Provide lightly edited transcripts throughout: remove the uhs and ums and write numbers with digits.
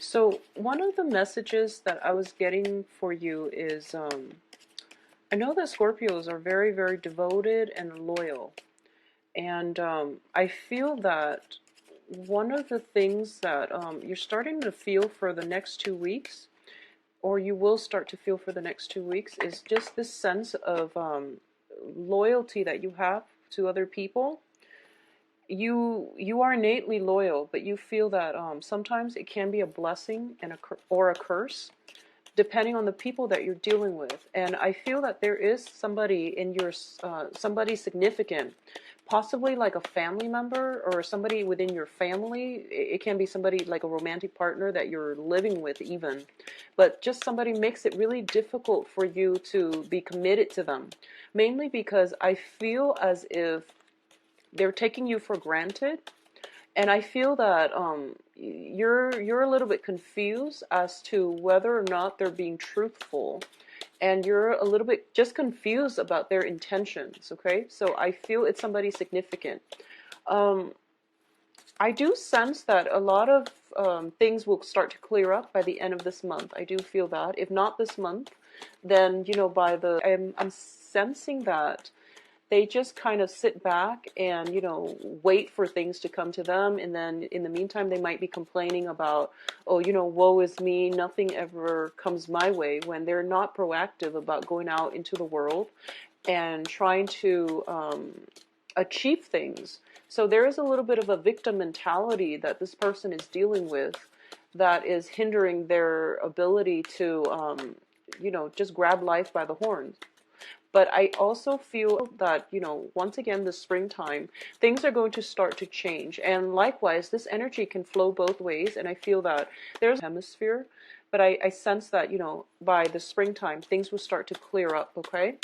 So one of the messages that I was getting for you is I know that Scorpios are very, very devoted and loyal. And I feel that one of the things that you're starting to feel for the next 2 weeks, or you will start to feel for the next 2 weeks, is just this sense of loyalty that you have to other people. You are innately loyal, but you feel that sometimes it can be a blessing and or a curse, depending on the people that you're dealing with. And I feel that there is somebody in your somebody significant, possibly like a family member or somebody within your family. It can be somebody like a romantic partner that you're living with even, but just somebody makes it really difficult for you to be committed to them, mainly because I feel as if they're taking you for granted. And I feel that you're a little bit confused as to whether or not they're being truthful, and you're a little bit just confused about their intentions. Okay, so I feel it's somebody significant. Um, I do sense that a lot of things will start to clear up by the end of this month. I do feel that. If not this month, then by I'm sensing that they just kind of sit back and wait for things to come to them, and then in the meantime they might be complaining about, oh, woe is me, nothing ever comes my way, when they're not proactive about going out into the world and trying to achieve things. So there is a little bit of a victim mentality that this person is dealing with that is hindering their ability to just grab life by the horns. But I also feel that, once again, this springtime, things are going to start to change. And likewise, this energy can flow both ways. And I feel that there's a hemisphere, but I sense that, by the springtime, things will start to clear up, okay?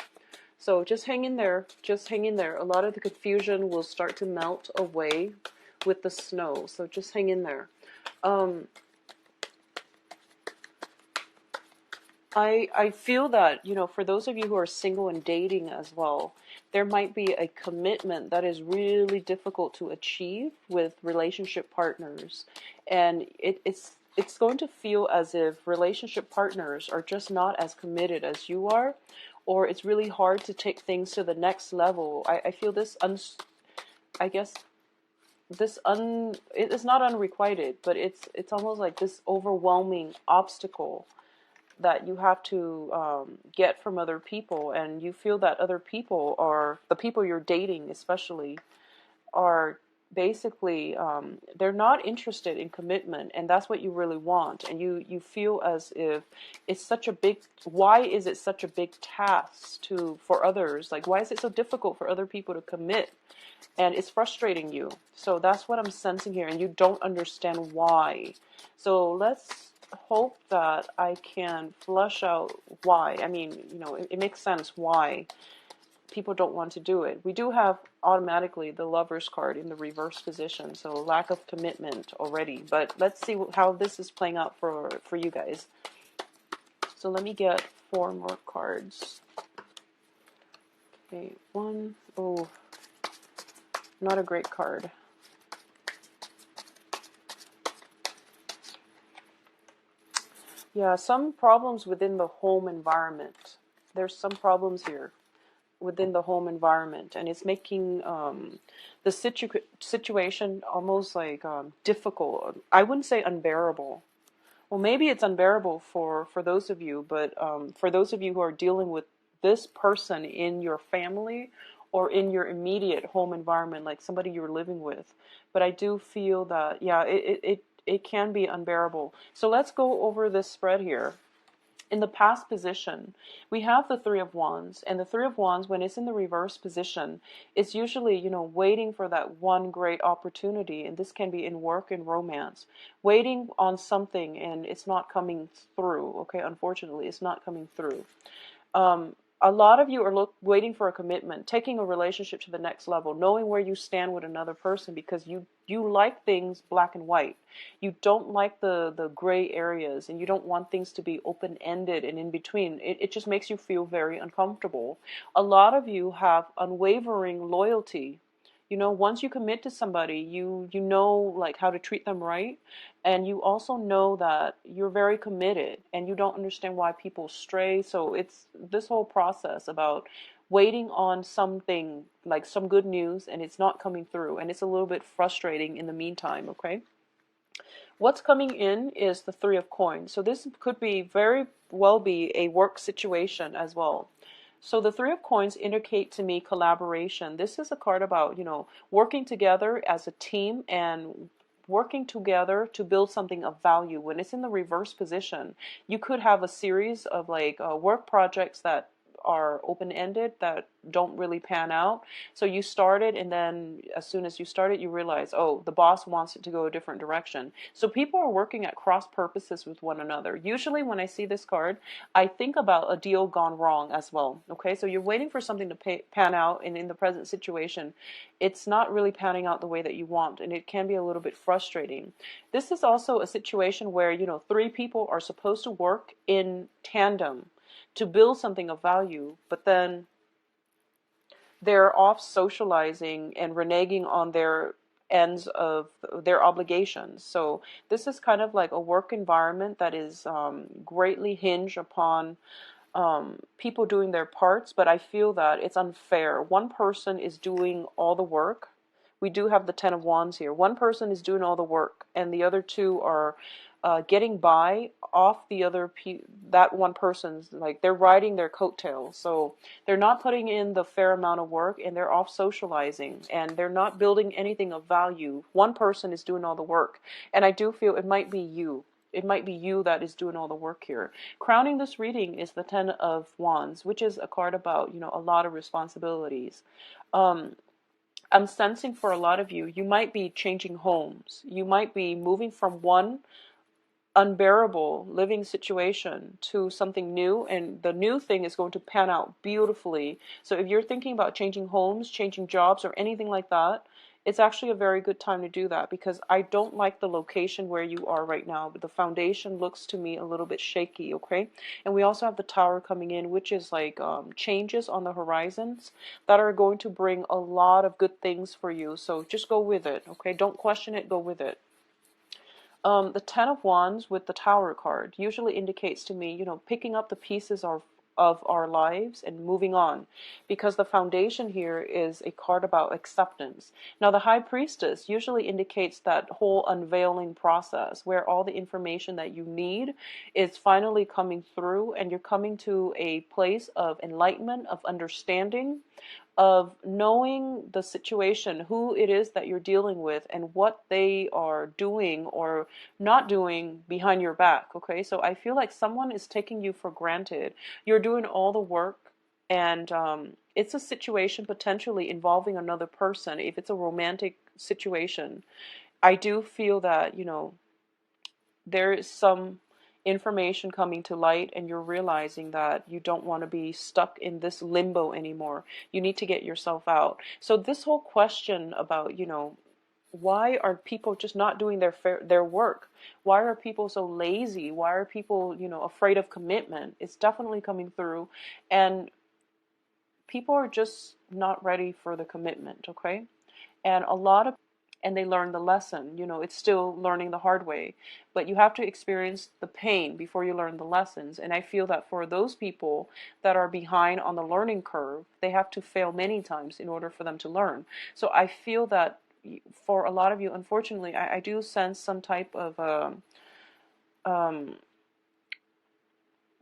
So just hang in there. Just hang in there. A lot of the confusion will start to melt away with the snow. So just hang in there. Um, I feel that, for those of you who are single and dating as well, there might be a commitment that is really difficult to achieve with relationship partners. And it's going to feel as if relationship partners are just not as committed as you are, or it's really hard to take things to the next level. I feel this, I guess, it is not unrequited, but it's almost like this overwhelming obstacle that you have to get from other people, and you feel that other people, or the people you're dating especially, are basically they're not interested in commitment, and that's what you really want. And you feel as if it's such a big, why is it such a big task for others, like why is it so difficult for other people to commit, and it's frustrating you. So that's what I'm sensing here, and you don't understand why. So let's hope that I can flush out why. I mean, it makes sense why people don't want to do it. We do have automatically the Lover's card in the reverse position, so lack of commitment already. But let's see how this is playing out for you guys. So let me get 4 more cards. Okay, one. Oh, not a great card. Yeah, some problems within the home environment. There's some problems here within the home environment, and it's making the situation almost like difficult. I wouldn't say unbearable. Well, maybe it's unbearable for those of you, but for those of you who are dealing with this person in your family or in your immediate home environment, like somebody you're living with. But I do feel that, yeah, it can be unbearable. So let's go over this spread here. In the past position, we have the Three of Wands, and the Three of Wands, when it's in the reverse position, it's usually, waiting for that one great opportunity, and this can be in work and romance, waiting on something, and it's not coming through, okay? Unfortunately, it's not coming through. A lot of you are waiting for a commitment, taking a relationship to the next level, knowing where you stand with another person, because you like things black and white. You don't like the gray areas, and you don't want things to be open-ended and in between. It just makes you feel very uncomfortable. A lot of you have unwavering loyalty. You know, once you commit to somebody, you know like how to treat them right, and you also know that you're very committed, and you don't understand why people stray. So it's this whole process about waiting on something like some good news, and it's not coming through, and it's a little bit frustrating in the meantime, okay? What's coming in is the Three of Coins. So this could be very well be a work situation as well. So the Three of Coins indicate to me collaboration. This is a card about, you know, working together as a team and working together to build something of value. When it's in the reverse position, you could have a series of like work projects that are open-ended that don't really pan out. So you started, and then as soon as you started, you realize, oh, the boss wants it to go a different direction. So people are working at cross purposes with one another. Usually when I see this card, I think about a deal gone wrong as well. Okay, so you're waiting for something to pan out, and in the present situation, it's not really panning out the way that you want, and it can be a little bit frustrating. This is also a situation where, you know, three people are supposed to work in tandem to build something of value, but then they're off socializing and reneging on their ends of their obligations. So this is kind of like a work environment that is greatly hinged upon people doing their parts, but I feel that it's unfair. One person is doing all the work. We do have the Ten of Wands here. One person is doing all the work, and the other two are getting by off the other that one person's, like they're riding their coattails. So they're not putting in the fair amount of work, and they're off socializing, and they're not building anything of value. One person is doing all the work, and I do feel it might be you. It might be you that is doing all the work here. Crowning this reading is the Ten of Wands, which is a card about, you know, a lot of responsibilities. I'm sensing for a lot of you, you might be changing homes. You might be moving from one unbearable living situation to something new, and the new thing is going to pan out beautifully. So if you're thinking about changing homes, changing jobs, or anything like that, it's actually a very good time to do that, because I don't like the location where you are right now. But the foundation looks to me a little bit shaky, okay? And we also have the Tower coming in, which is like changes on the horizons that are going to bring a lot of good things for you. So just go with it, okay? Don't question it, go with it. The Ten of Wands with the Tower card usually indicates to me, you know, picking up the pieces of our lives and moving on, because the foundation here is a card about acceptance. Now, the High Priestess usually indicates that whole unveiling process where all the information that you need is finally coming through, and you're coming to a place of enlightenment, of understanding, of knowing the situation, who it is that you're dealing with, and what they are doing or not doing behind your back, okay? So I feel like someone is taking you for granted. You're doing all the work, and it's a situation potentially involving another person. If it's a romantic situation, I do feel that, you know, there is some information coming to light, and you're realizing that you don't want to be stuck in this limbo anymore. You need to get yourself out. So this whole question about, you know, why are people just not doing their work? Why are people so lazy? Why are people, you know, afraid of commitment? It's definitely coming through, and people are just not ready for the commitment, okay? And a lot of, and they learn the lesson. You know, it's still learning the hard way, but you have to experience the pain before you learn the lessons. And I feel that for those people that are behind on the learning curve, they have to fail many times in order for them to learn. So I feel that for a lot of you, unfortunately, I do sense some type of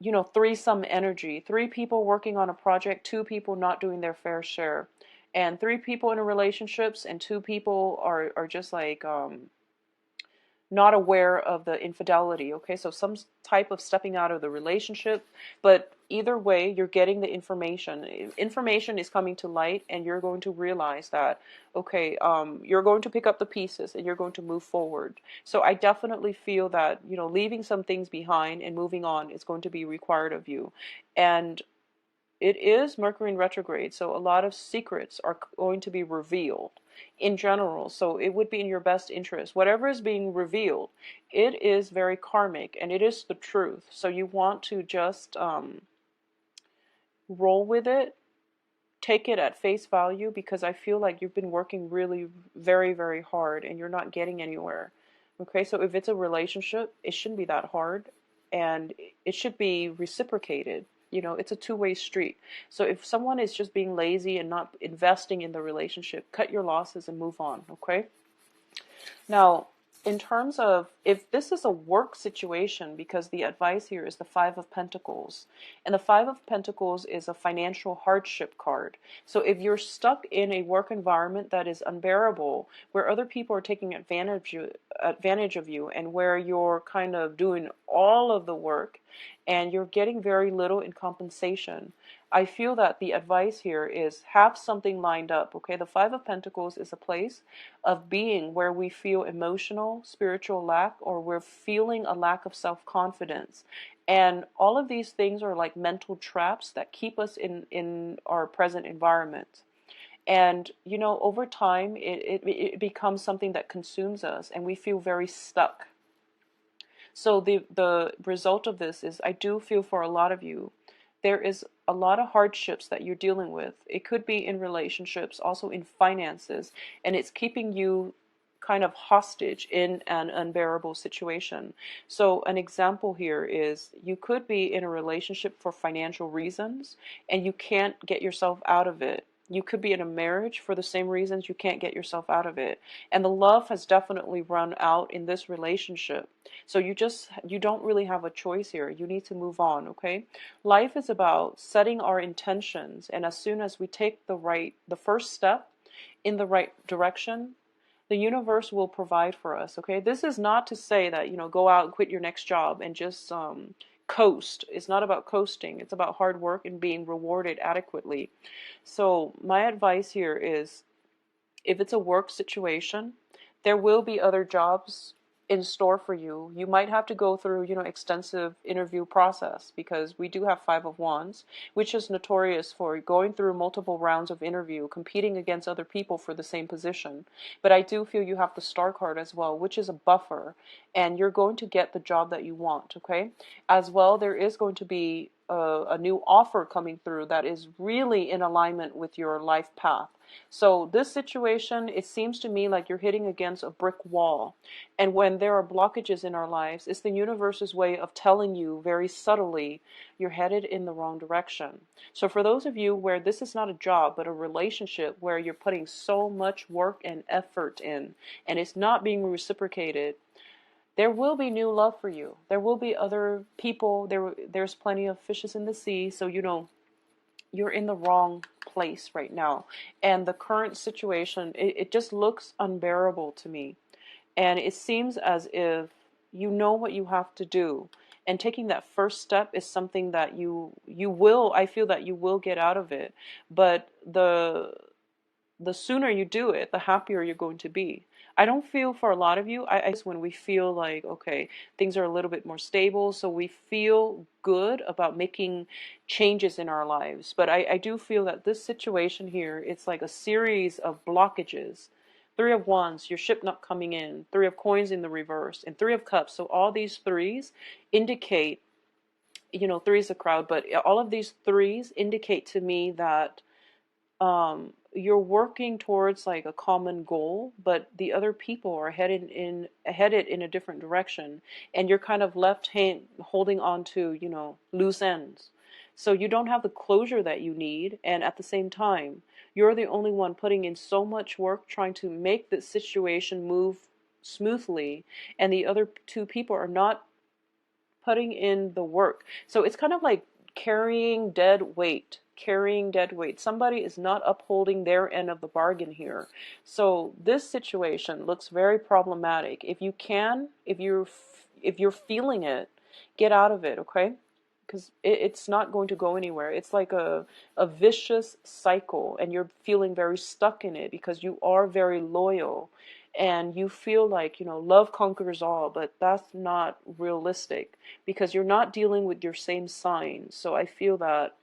you know, threesome energy. Three people working on a project, two people not doing their fair share, and three people in a relationships, and two people are just like not aware of the infidelity, okay? So some type of stepping out of the relationship, but either way, you're getting the information. Information is coming to light, and you're going to realize that, okay, you're going to pick up the pieces, and you're going to move forward. So I definitely feel that, you know, leaving some things behind and moving on is going to be required of you. And it is Mercury in retrograde, so a lot of secrets are going to be revealed in general. So it would be in your best interest. Whatever is being revealed, it is very karmic, and it is the truth. So you want to just roll with it, take it at face value, because I feel like you've been working really very, very hard and you're not getting anywhere. Okay, so if it's a relationship, it shouldn't be that hard, and it should be reciprocated. You know, it's a two-way street. So if someone is just being lazy and not investing in the relationship, cut your losses and move on, okay? Now, in terms of if this is a work situation, because the advice here is the Five of Pentacles, and the Five of Pentacles is a financial hardship card. So if you're stuck in a work environment that is unbearable, where other people are taking advantage of you, and where you're kind of doing all of the work and you're getting very little in compensation, I feel that the advice here is have something lined up, okay? The Five of Pentacles is a place of being where we feel emotional, spiritual lack, or we're feeling a lack of self-confidence. And all of these things are like mental traps that keep us in our present environment. And, you know, over time, it becomes something that consumes us, and we feel very stuck. So the result of this is I do feel for a lot of you, there is a lot of hardships that you're dealing with. It could be in relationships, also in finances, and it's keeping you kind of hostage in an unbearable situation. So an example here is you could be in a relationship for financial reasons and you can't get yourself out of it. You could be in a marriage for the same reasons you can't get yourself out of it. And the love has definitely run out in this relationship. So you don't really have a choice here. You need to move on, okay? Life is about setting our intentions, and as soon as we take the first step in the right direction, the universe will provide for us, okay? This is not to say that, you know, go out and quit your next job and just coast. It's not about coasting. It's about hard work and being rewarded adequately. So my advice here is, if it's a work situation, there will be other jobs in store for you. You might have to go through, you know, extensive interview process, because we do have Five of Wands, which is notorious for going through multiple rounds of interview, competing against other people for the same position. But I do feel you have the Star card as well, which is a buffer, and you're going to get the job that you want, okay? As well, there is going to be a new offer coming through that is really in alignment with your life path. So this situation, it seems to me like you're hitting against a brick wall. And when there are blockages in our lives, it's the universe's way of telling you very subtly you're headed in the wrong direction. So for those of you where this is not a job, but a relationship where you're putting so much work and effort in, and it's not being reciprocated, there will be new love for you. There will be other people. There's plenty of fishes in the sea. So, you know, you're in the wrong place right now. And the current situation, it just looks unbearable to me. And it seems as if you know what you have to do. And taking that first step is something that I feel that you will get out of it. But the sooner you do it, the happier you're going to be. I don't feel for a lot of you, I when we feel like, okay, things are a little bit more stable, so we feel good about making changes in our lives. But I do feel that this situation here, it's like a series of blockages. Three of Wands, your ship not coming in. Three of Coins in the reverse. And Three of Cups. So all these threes indicate, you know, three is a crowd, but all of these threes indicate to me that you're working towards like a common goal, but the other people are headed in a different direction, and you're kind of holding on to, you know, loose ends. So you don't have the closure that you need, and at the same time, you're the only one putting in so much work trying to make the situation move smoothly, and the other two people are not putting in the work. So it's kind of like carrying dead weight. Somebody is not upholding their end of the bargain here. So this situation looks very problematic. If you're feeling it, get out of it, okay? Because it's not going to go anywhere. It's like a vicious cycle, and you're feeling very stuck in it because you are very loyal. And you feel like, you know, love conquers all, but that's not realistic because you're not dealing with your same sign. So I feel that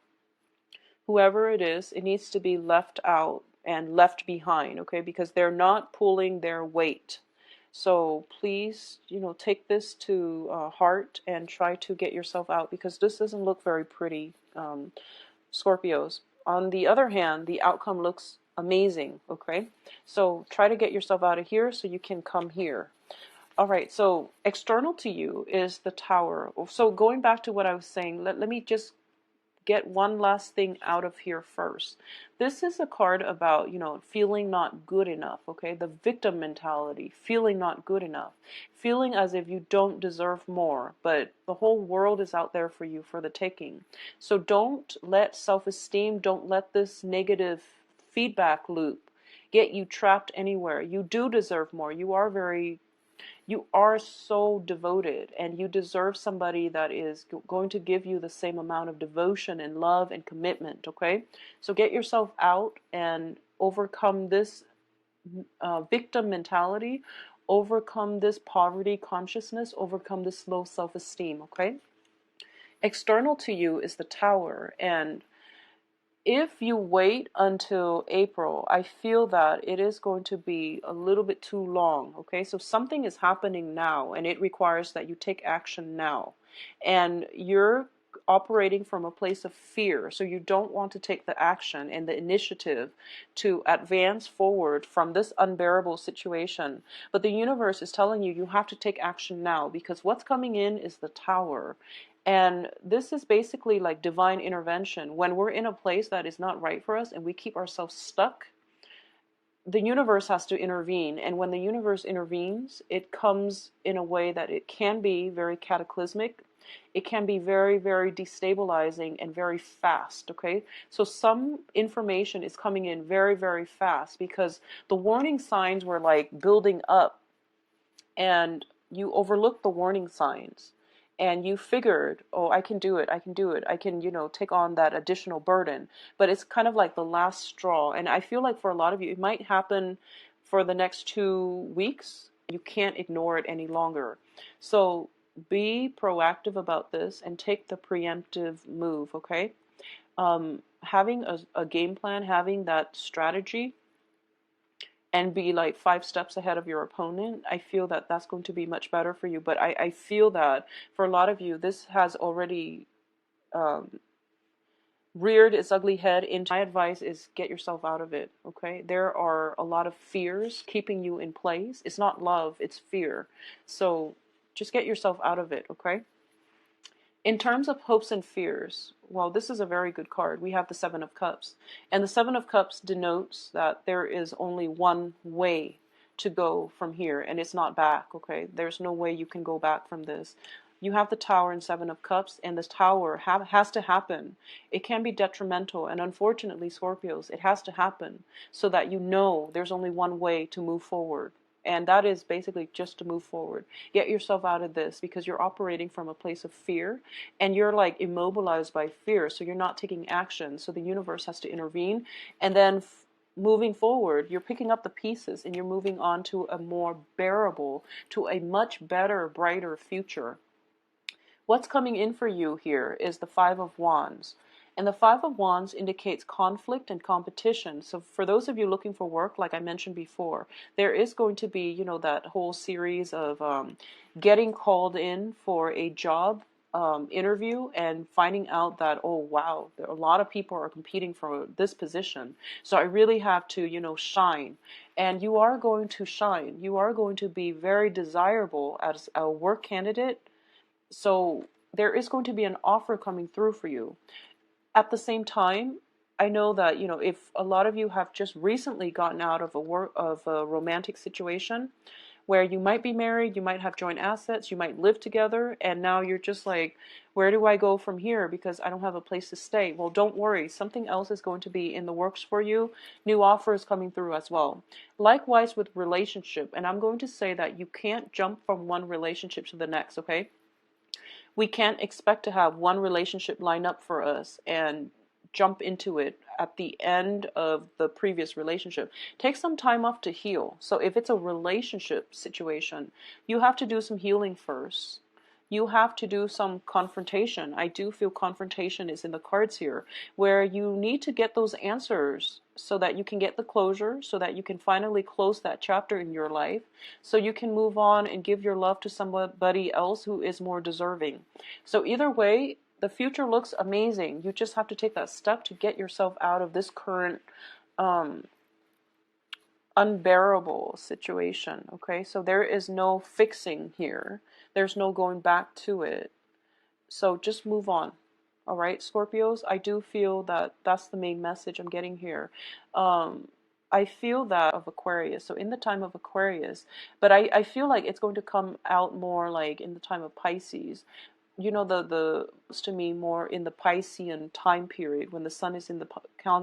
whoever it is, it needs to be left out and left behind, okay? Because they're not pulling their weight. So please, you know, take this to heart and try to get yourself out, because this doesn't look very pretty, Scorpios. on the other hand, the outcome looks amazing, okay? So try to get yourself out of here so you can come here. All right, so external to you is the Tower. So going back to what I was saying, let me just get one last thing out of here first. This is a card about, feeling not good enough, okay? The victim mentality, feeling not good enough, feeling as if you don't deserve more, but the whole world is out there for you for the taking. So don't let self-esteem, don't let this negative feedback loop get you trapped anywhere. You do deserve more. You are so devoted, and you deserve somebody that is going to give you the same amount of devotion and love and commitment, okay? So get yourself out and overcome this victim mentality, overcome this poverty consciousness, overcome this low self-esteem, okay? External to you is the Tower, and if you wait until April, I feel that it is going to be a little bit too long, okay? So something is happening now, and it requires that you take action now. And you're operating from a place of fear, so you don't want to take the action and the initiative to advance forward from this unbearable situation. But the universe is telling you have to take action now, because what's coming in is the Tower. And this is basically like divine intervention. When we're in a place that is not right for us and we keep ourselves stuck, the universe has to intervene. And when the universe intervenes, it comes in a way that it can be very cataclysmic. It can be very, very destabilizing and very fast, okay? So some information is coming in very, very fast because the warning signs were like building up, and you overlooked the warning signs. And you figured, oh, I can do it, I can do it, I can, take on that additional burden. But it's kind of like the last straw. And I feel like for a lot of you, it might happen for the next 2 weeks. You can't ignore it any longer. So be proactive about this and take the preemptive move, okay? Having a game plan, having that strategy, and be like 5 steps ahead of your opponent, I feel that that's going to be much better for you. But I feel that for a lot of you, this has already reared its ugly head into. My advice is get yourself out of it, okay? There are a lot of fears keeping you in place. It's not love, it's fear. So just get yourself out of it, okay? In terms of hopes and fears, well, this is a very good card. We have the Seven of Cups. And the Seven of Cups denotes that there is only one way to go from here, and it's not back, okay? There's no way you can go back from this. You have the Tower and Seven of Cups, and this Tower has to happen. It can be detrimental, and unfortunately, Scorpios, it has to happen so that you know there's only one way to move forward. And that is basically just to move forward. Get yourself out of this, because you're operating from a place of fear and you're like immobilized by fear. So you're not taking action. So the universe has to intervene. And then moving forward, you're picking up the pieces and you're moving on to a more bearable, to a much better, brighter future. What's coming in for you here is the Five of Wands. And the Five of Wands indicates conflict and competition. So for those of you looking for work, like I mentioned before, there is going to be, that whole series of getting called in for a job interview and finding out that, oh, wow, a lot of people are competing for this position. So I really have to, shine. And you are going to shine. You are going to be very desirable as a work candidate. So there is going to be an offer coming through for you. At the same time, I know that, if a lot of you have just recently gotten out of a romantic situation where you might be married, you might have joint assets, you might live together, and now you're just like, where do I go from here because I don't have a place to stay? Well, don't worry. Something else is going to be in the works for you. New offers coming through as well. Likewise with relationship, and I'm going to say that you can't jump from one relationship to the next, okay? We can't expect to have one relationship line up for us and jump into it at the end of the previous relationship. Take some time off to heal. So if it's a relationship situation, you have to do some healing first. You have to do some confrontation. I do feel confrontation is in the cards here, where you need to get those answers so that you can get the closure, so that you can finally close that chapter in your life, so you can move on and give your love to somebody else who is more deserving. So either way, The future looks amazing. You just have to take that step to get yourself out of this current um, unbearable situation. Okay, so there is no fixing here. There's no going back to it. So just move on. All right, Scorpios, I do feel that that's the main message I'm getting here. I feel that of Aquarius. So in the time of Aquarius, but I feel like it's going to come out more like in the time of Pisces. You know, the to me more in the Piscean time period when the sun is in the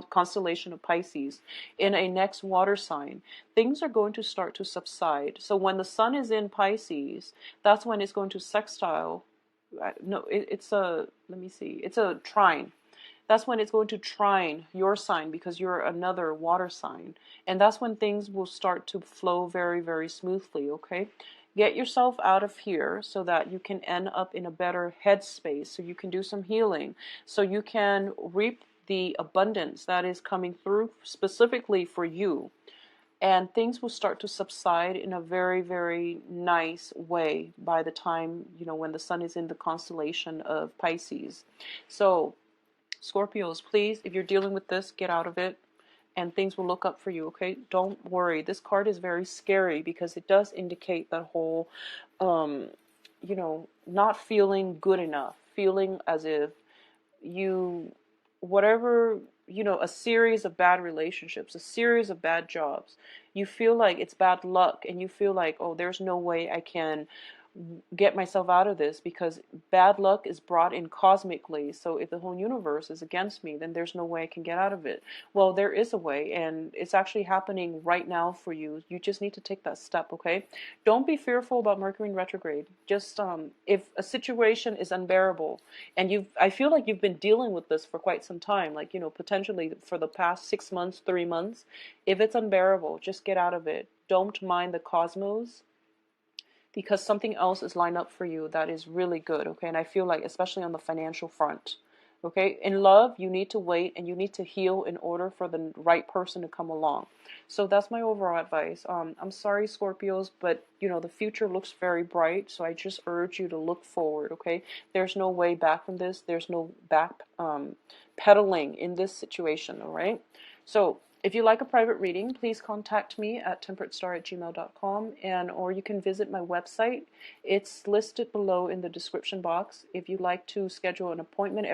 constellation of Pisces in a next water sign, things are going to start to subside. So when the sun is in Pisces, that's when it's going to sextile. No, it's a, let me see, it's a trine. That's when it's going to trine your sign because you're another water sign. And that's when things will start to flow very, very smoothly, okay? Get yourself out of here so that you can end up in a better headspace, so you can do some healing, so you can reap the abundance that is coming through specifically for you. And things will start to subside in a very, very nice way by the time, you know, when the sun is in the constellation of Pisces. So Scorpios, please, if you're dealing with this, get out of it and things will look up for you, okay? Don't worry. This card is very scary because it does indicate that whole, you know, not feeling good enough, feeling as if you, whatever, you know, a series of bad relationships, a series of bad jobs, you feel like it's bad luck and you feel like, oh, there's no way I can get myself out of this because bad luck is brought in cosmically. So if the whole universe is against me, then there's no way I can get out of it. Well, there is a way, and it's actually happening right now for you. You just need to take that step, okay? Don't be fearful about Mercury in retrograde. Just if a situation is unbearable and I feel like you've been dealing with this for quite some time, like, you know, potentially for the past 6 months, 3 months, if it's unbearable, just get out of it. Don't mind the cosmos, because something else is lined up for you that is really good, okay? And I feel like, especially on the financial front, okay? In love, you need to wait and you need to heal in order for the right person to come along. So that's my overall advice. I'm sorry, Scorpios, but, you know, the future looks very bright, so I just urge you to look forward, okay? There's no way back from this. There's no back pedaling in this situation, all right? So if you like a private reading, please contact me at temperatestar@gmail.com, or you can visit my website. It's listed below in the description box. If you'd like to schedule an appointment,